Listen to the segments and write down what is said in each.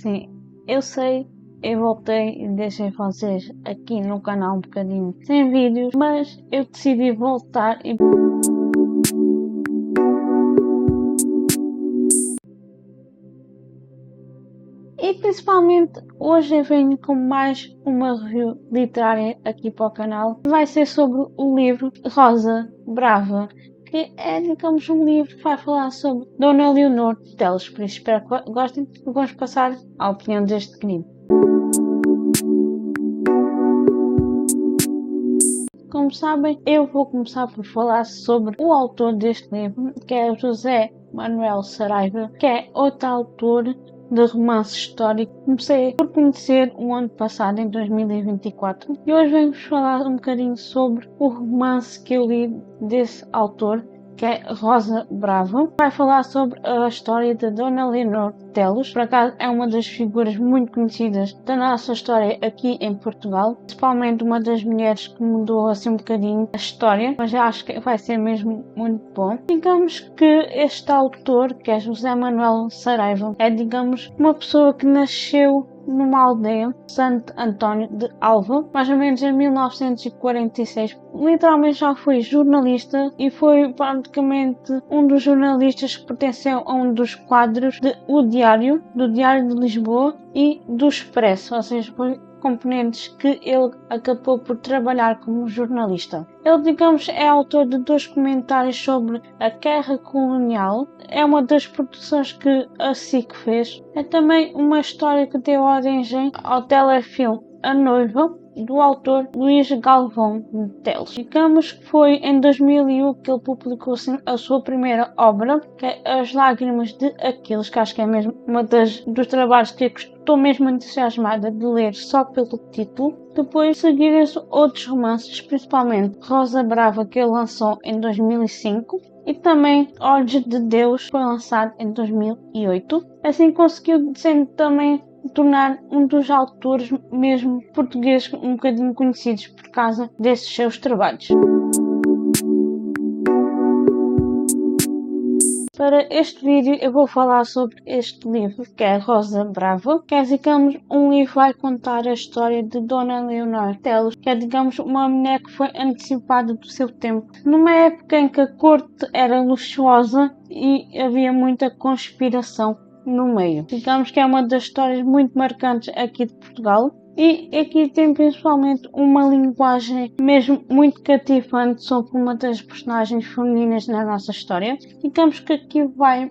Sim, eu sei, eu voltei e deixei vocês aqui no canal um bocadinho sem vídeos, mas eu decidi voltar e principalmente hoje eu venho com mais uma review literária aqui para o canal. Vai ser sobre o livro Rosa Brava, que é, digamos, um livro que vai falar sobre Dona Leonor Teles, por isso espero que gostem e vamos passar à opinião deste querido. Como sabem, eu vou começar por falar sobre o autor deste livro, que é José Manuel Saraiva, que é outro autor de romance histórico. Comecei por conhecer o ano passado, em 2024, e hoje venho-vos falar um bocadinho sobre o romance que eu li desse autor, que é Rosa Brava. Vai falar sobre a história de Dona Leonor Teles. Por acaso é uma das figuras muito conhecidas da nossa história aqui em Portugal, principalmente uma das mulheres que mudou assim um bocadinho a história, mas acho que vai ser mesmo muito bom. Digamos que este autor, que é José Manuel Saraiva, é, digamos, uma pessoa que nasceu numa aldeia, Santo António de Alva, mais ou menos em 1946. Literalmente já foi jornalista e foi praticamente um dos jornalistas que pertenceu a um dos quadros de O Diário, do Diário de Lisboa e do Expresso, ou seja, foi componentes que ele acabou por trabalhar como jornalista. Ele, digamos, é autor de 2 comentários sobre a guerra colonial. É uma das produções que a SIC fez. É também uma história que deu origem ao telefilme A Noiva, do autor Luís Galvão Teles. Digamos que foi em 2001 que ele publicou a sua primeira obra, que é As Lágrimas de Aquiles, que acho que é mesmo uma dos trabalhos que eu estou mesmo entusiasmada de ler só pelo título. Depois seguiram-se outros romances, principalmente Rosa Brava, que ele lançou em 2005, e também Olhos de Deus, foi lançado em 2008. Assim conseguiu sendo também tornar um dos autores mesmo portugueses um bocadinho conhecidos por causa desses seus trabalhos. Para este vídeo eu vou falar sobre este livro, que é Rosa Brava, que é, digamos, um livro que vai contar a história de Dona Leonor Teles, que é, digamos, uma mulher que foi antecipada do seu tempo. Numa época em que a corte era luxuosa e havia muita conspiração no meio. Digamos que é uma das histórias muito marcantes aqui de Portugal. E aqui tem principalmente uma linguagem mesmo muito cativante sobre uma das personagens femininas na nossa história. Digamos que aqui vai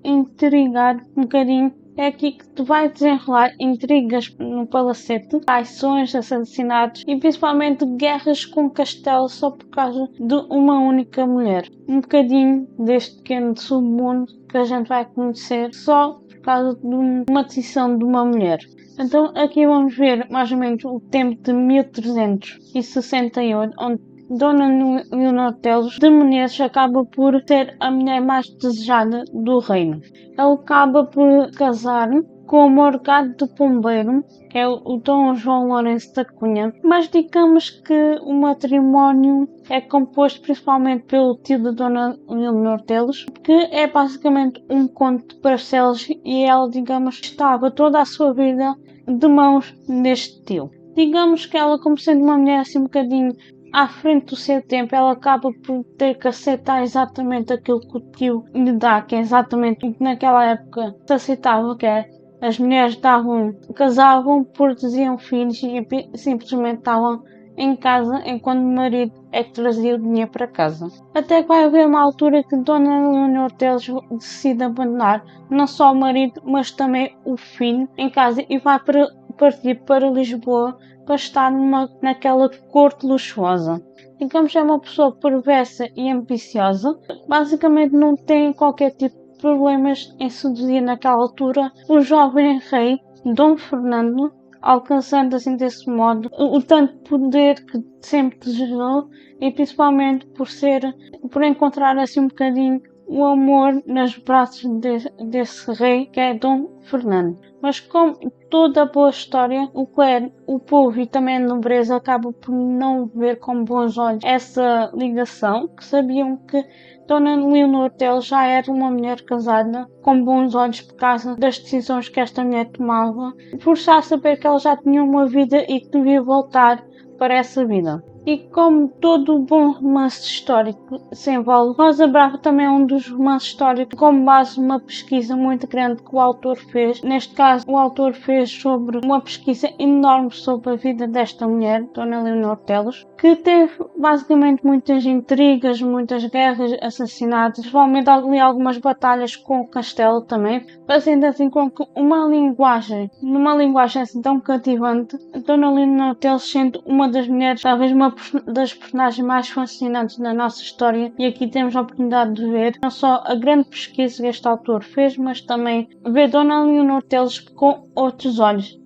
intrigar um bocadinho. É aqui que te vai desenrolar intrigas no palacete, traições, assassinatos e principalmente guerras com castelo só por causa de uma única mulher. Um bocadinho deste pequeno submundo que a gente vai conhecer só por causa de uma decisão de uma mulher. Então aqui vamos ver mais ou menos o tempo de 1368, onde Dona Leonor Teles de Menezes acaba por ser a mulher mais desejada do reino. Ela acaba por casar com o Morgado de Pombeiro, que é o Dom João Lourenço da Cunha, mas digamos que o matrimónio é composto principalmente pelo tio de Dona Leonor Teles, que é basicamente um conde de Barcelos, e ela, digamos, estava toda a sua vida de mãos deste tio. Digamos que ela, como sendo uma mulher assim um bocadinho à frente do seu tempo, ela acaba por ter que aceitar exatamente aquilo que o tio lhe dá, que é exatamente o que naquela época se aceitava, que é as mulheres casavam, produziam filhos e simplesmente estavam em casa enquanto o marido é que trazia o dinheiro para casa. Até que vai haver uma altura que Dona Leonor Teles decide abandonar não só o marido, mas também o filho em casa e vai partir para Lisboa para estar naquela corte luxuosa. Digamos que é uma pessoa perversa e ambiciosa, basicamente não tem qualquer tipo de problemas em seduzir naquela altura o jovem rei Dom Fernando, alcançando assim desse modo o tanto poder que sempre desejou e principalmente por encontrar assim um bocadinho o amor nos braços desse rei que é Dom Fernando. Mas como toda boa história, o clero, o povo e também a nobreza acabam por não ver com bons olhos essa ligação, que sabiam que Dona Leonor Teles já era uma mulher casada, com bons olhos por causa das decisões que esta mulher tomava, por já saber que ela já tinha uma vida e que devia voltar para essa vida. E como todo bom romance histórico se envolve, Rosa Brava também é um dos romances históricos com base numa pesquisa muito grande que o autor fez. Neste caso, o autor fez sobre uma pesquisa enorme sobre a vida desta mulher, Dona Leonor Teles, que teve basicamente muitas intrigas, muitas guerras, assassinatos, principalmente ali algumas batalhas com o castelo também, fazendo assim com que numa linguagem assim tão cativante, Dona Leonor Teles sendo uma das mulheres, talvez uma das personagens mais fascinantes da nossa história, e aqui temos a oportunidade de ver não só a grande pesquisa que este autor fez, mas também ver Dona Leonor Teles com outros olhos.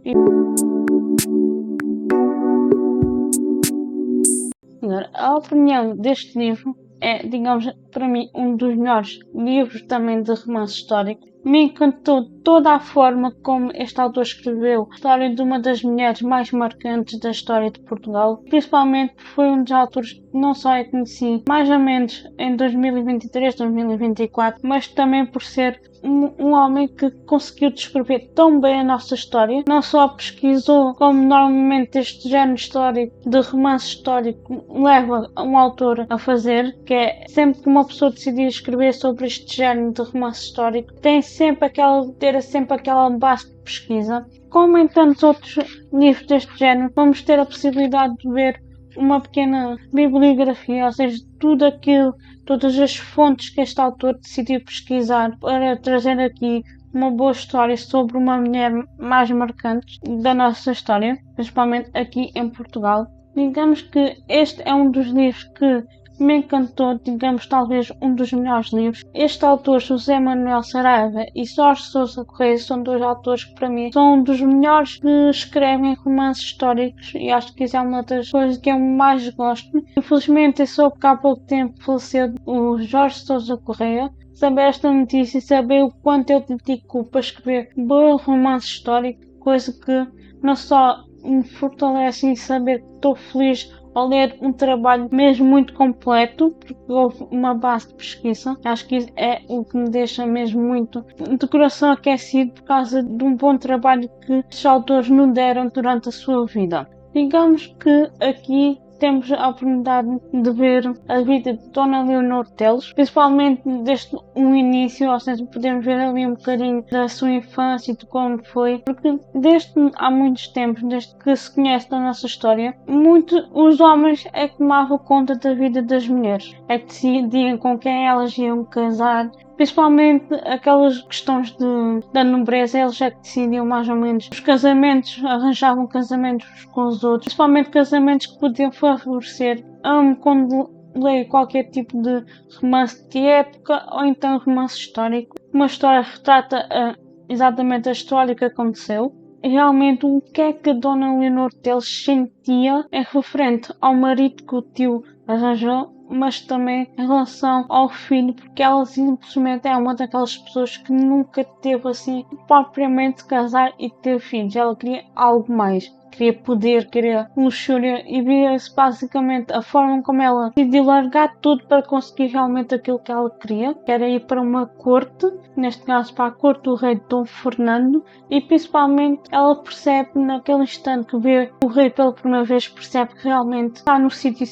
A opinião deste livro é, digamos, para mim, um dos melhores livros também de romance histórico. Me encantou toda a forma como este autor escreveu a história de uma das mulheres mais marcantes da história de Portugal. Principalmente foi um dos autores que não só eu conheci mais ou menos em 2023, 2024, mas também por ser um homem que conseguiu descrever tão bem a nossa história. Não só pesquisou, como normalmente este género histórico, de romance histórico, leva um autor a fazer, que é sempre que uma pessoa decidir escrever sobre este género de romance histórico, tem sempre aquela base de pesquisa. Como em tantos outros livros deste género, vamos ter a possibilidade de ver uma pequena bibliografia, ou seja, todas as fontes que este autor decidiu pesquisar para trazer aqui uma boa história sobre uma mulher mais marcante da nossa história, principalmente aqui em Portugal. Digamos que este é um dos livros que me encantou, digamos, talvez um dos melhores livros. Este autor, José Manuel Saraiva e Jorge Sousa Correia, são dois autores que para mim são um dos melhores que escrevem romances históricos, e acho que isso é uma das coisas que eu mais gosto. Infelizmente, eu soube que há pouco tempo faleceu o Jorge Sousa Correia. Saber esta notícia e saber o quanto eu dedico para escrever bom romance histórico, coisa que não só me fortalece em saber que estou feliz ao ler um trabalho mesmo muito completo, porque houve uma base de pesquisa. Acho que isso é o que me deixa mesmo muito de coração aquecido por causa de um bom trabalho que os autores nos deram durante a sua vida. Digamos que aqui temos a oportunidade de ver a vida de Dona Leonor Teles, principalmente desde o início, ou seja, podemos ver ali um bocadinho da sua infância e de como foi, porque desde há muitos tempos, desde que se conhece da nossa história, os homens é que tomavam conta da vida das mulheres, é que decidiam com quem elas iam casar. Principalmente aquelas questões da nobreza, eles é que decidiam mais ou menos os casamentos, arranjavam casamentos com os outros, principalmente casamentos que podiam favorecer. Amo quando leio qualquer tipo de romance de época ou então romance histórico. Uma história retrata exatamente a história que aconteceu. E realmente o que é que a Dona Leonor Teles sentia é referente ao marido que o tio arranjou, mas também em relação ao filho, porque ela simplesmente é uma daquelas pessoas que nunca teve assim propriamente casar e ter filhos. Ela queria algo mais, queria poder, queria luxúria, e via-se basicamente a forma como ela decidiu largar tudo para conseguir realmente aquilo que ela queria, que era ir para uma corte, neste caso para a corte do rei Dom Fernando, e principalmente ela percebe naquele instante que vê o rei pela primeira vez, percebe que realmente está no sítio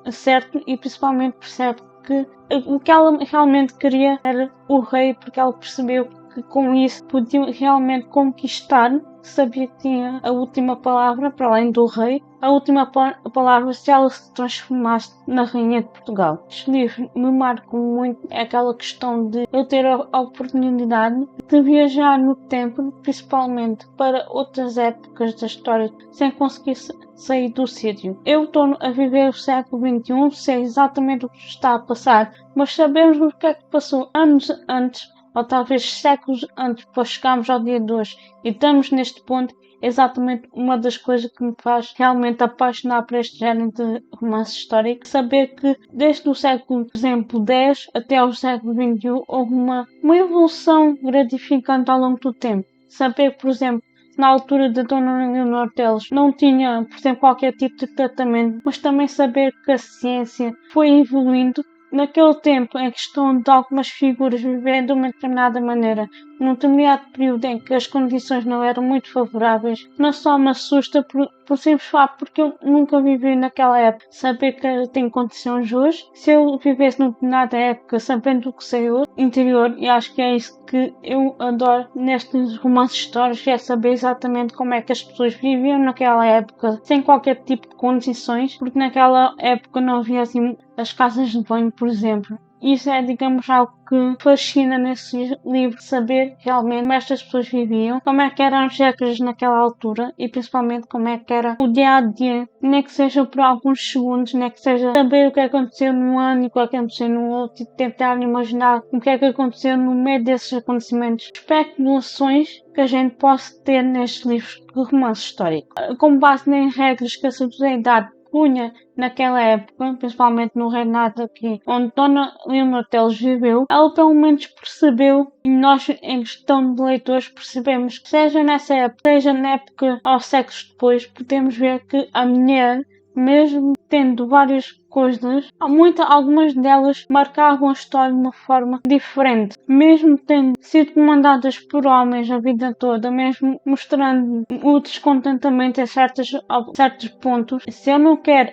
certo, e principalmente percebe que o que ela realmente queria era o rei, porque ela percebeu que com isso podia realmente conquistar, sabia que tinha a última palavra, para além do rei, a última palavra se ela se transformasse na rainha de Portugal. Este livro me marca muito aquela questão de eu ter a oportunidade de viajar no tempo, principalmente para outras épocas da história, sem conseguir sair do sítio. Eu estou a viver o século XXI, sei exatamente o que está a passar, mas sabemos o que é que passou anos antes, ou talvez séculos antes, para chegarmos ao dia de hoje, e estamos neste ponto. É exatamente uma das coisas que me faz realmente apaixonar por este género de romance histórico. Saber que desde o século, por exemplo, X até ao século XXI houve uma evolução gratificante ao longo do tempo. Saber, por exemplo, na altura da Dona Leonor Teles não tinha, por exemplo, qualquer tipo de tratamento, mas também saber que a ciência foi evoluindo naquele tempo em questão de algumas figuras viverem de uma determinada maneira, num determinado período em que as condições não eram muito favoráveis, não só me assusta por simples fato, porque eu nunca vivi naquela época, saber que eu tenho condições hoje. Se eu vivesse numa determinada época, sabendo o que sei hoje, interior, e acho que é isso que eu adoro nestes romances históricos, é saber exatamente como é que as pessoas viviam naquela época, sem qualquer tipo de condições, porque naquela época não havia assim as casas de banho, por exemplo. Isso é, digamos, algo que fascina nesse livro, saber realmente como estas pessoas viviam, como é que eram as regras naquela altura e principalmente como é que era o dia a dia, nem que seja por alguns segundos, nem que seja saber o que aconteceu num ano e o que aconteceu no outro e tentar imaginar o que aconteceu no meio desses acontecimentos. Especulações que a gente possa ter nestes livros de romance histórico, com base em regras que a sociedade punha naquela época, principalmente no reinado aqui, onde Dona Leonor Teles viveu, ela pelo menos percebeu, e nós, em questão de leitores, percebemos que seja nessa época, seja na época ou séculos depois, podemos ver que a mulher, mesmo tendo várias coisas, algumas delas marcavam a história de uma forma diferente, mesmo tendo sido comandadas por homens a vida toda, mesmo mostrando o descontentamento em certos pontos. Se eu não quero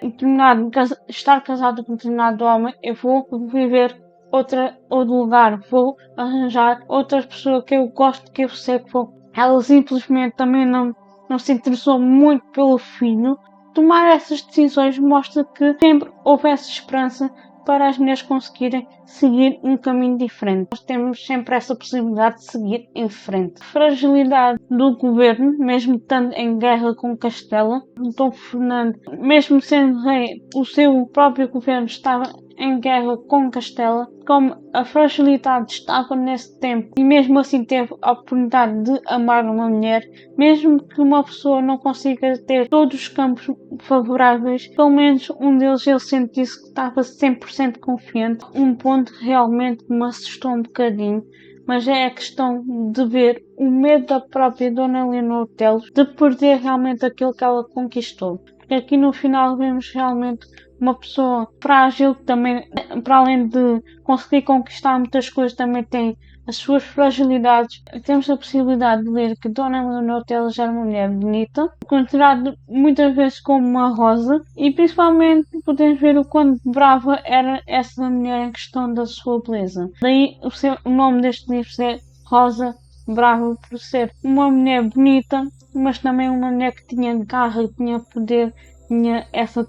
estar casado com um determinado homem, eu vou viver outro lugar, vou arranjar outra pessoa que eu gosto, que eu sei que vou. Ela simplesmente também não se interessou muito pelo filho. Tomar essas decisões mostra que sempre houve essa esperança para as mulheres conseguirem seguir um caminho diferente. Nós temos sempre essa possibilidade de seguir em frente. A fragilidade do governo, mesmo estando em guerra com Castela, Dom Fernando, mesmo sendo rei, o seu próprio governo estava em guerra com Castela, como a fragilidade estava nesse tempo e mesmo assim teve a oportunidade de amar uma mulher, mesmo que uma pessoa não consiga ter todos os campos favoráveis, pelo menos um deles ele sentisse que estava 100% confiante. Um ponto que realmente me assustou um bocadinho, mas é a questão de ver o medo da própria Dona Leonor Teles de perder realmente aquilo que ela conquistou. Porque aqui no final vemos realmente uma pessoa frágil que também, para além de conseguir conquistar muitas coisas, também tem as suas fragilidades. Temos a possibilidade de ler que Dona Leonor Teles era uma mulher bonita, considerada muitas vezes como uma rosa, e principalmente podemos ver o quão brava era essa mulher em questão da sua beleza. Daí o nome deste livro é Rosa Brava, por ser uma mulher bonita, mas também uma mulher que tinha garra, que tinha poder, tinha essa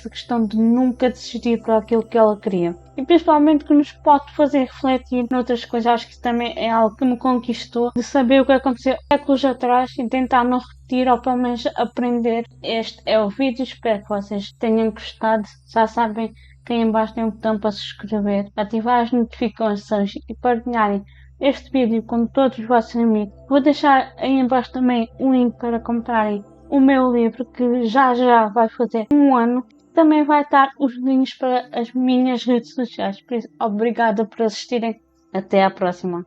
questão de nunca desistir para aquilo que ela queria. E principalmente que nos pode fazer refletir noutras coisas. Acho que isso também é algo que me conquistou, de saber o que aconteceu séculos atrás e tentar não repetir ou pelo menos aprender. Este é o vídeo, espero que vocês tenham gostado. Já sabem que aí embaixo tem um botão para se inscrever, ativar as notificações e partilharem este vídeo com todos os vossos amigos. Vou deixar aí embaixo também um link para comprarem o meu livro, que já vai fazer um ano. Também vai estar os links para as minhas redes sociais. Por isso, obrigada por assistirem. Até à próxima.